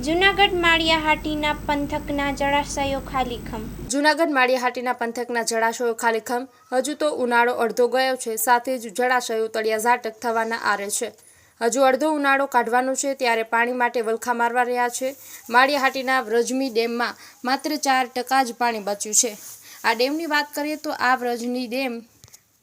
જૂનાગઢ માળિયાહાટીના પંથકના જળાશયો ખાલીખમ. જૂનાગઢ માળિયાહાટીના પંથકના જળાશયો ખાલીખમ. હજુ તો ઉનાળો અડધો ગયો છે, સાથે જ જળાશયો તળિયાઝાટક થવાના આરે છે. હજુ અડધો ઉનાળો કાઢવાનો છે, ત્યારે પાણી માટે વલખા મારવા રહ્યા છે. માળિયાહાટીના વ્રજમી ડેમમાં માત્ર 4% જ પાણી બચ્યું છે. આ ડેમની વાત કરીએ તો આ વ્રજની ડેમ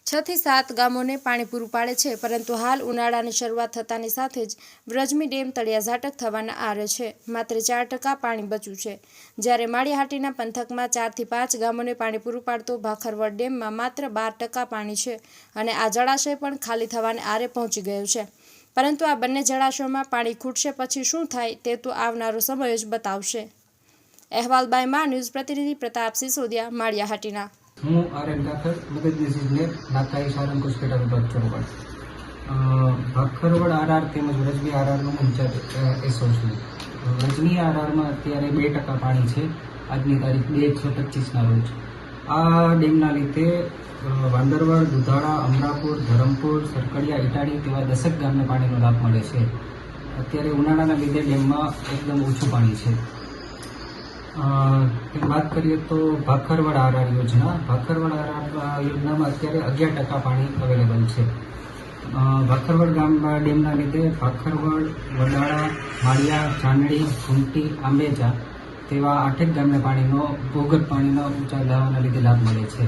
6 થી 7 ગામોને પાણી પૂરું પાડે છે, પરંતુ હાલ ઉનાળાની શરૂઆત થતાની સાથે જ વ્રજમી ડેમ તળિયાઝાટક થવાના આરે છે. માત્ર 4% પાણી બચ્યું છે, જ્યારે માળિયાહાટીના પંથકમાં 4 થી 5 ગામોને પાણી પૂરું પાડતો ભાખરવડ ડેમમાં માત્ર 12% પાણી છે અને આ જળાશય પણ ખાલી થવાને આરે પહોંચી ગયો છે. પરંતુ આ બંને જળાશયોમાં પાણી ખૂટશે પછી શું થાય તે તો આવનારો સમય જ બતાવશે. અહેવાલ બાય મા ન્યૂઝ પ્રતિનિધિ પ્રતાપ સિસોદિયા, માળિયાહાટીના. હું આર.એન. ઠાકર, મદદનીશ ઇજનેર, નાતાઈ સારંગ કુસ્પેટા વિભાગ ચોરવાડ. ભાખરવડ આરઆર તેમજ વ્રજની આરઆરનો ઇન્ચાર્જ એસઓ છું. વ્રજની આરઆરમાં અત્યારે 2% પાણી છે, આજની તારીખ 2/6/25ના રોજ. આ ડેમના લીધે વાંદરવડ, દુધાળા, અમરાપુર, ધરમપુર, સરકડિયા, ઇટાડી તેવા 10 ગામને પાણીનો લાભ મળે છે. અત્યારે ઉનાળાના લીધે ડેમમાં એકદમ ઓછું પાણી છે. વાત કરીએ તો ભાખરવડ આરઆર યોજના. ભાખરવડ આરઆર યોજનામાં અત્યારે 11% પાણી અવેલેબલ છે. ભાખરવડ ડેમના લીધે ભાખરવડ, વડાળા, માળિયા, ચાંદડી, ઘૂંટી, આંબેજા તેવા 8 ગામને પાણીનો ભૂગર્ભ પાણીનો ઊંચા દાવાના લીધે લાભ મળે છે.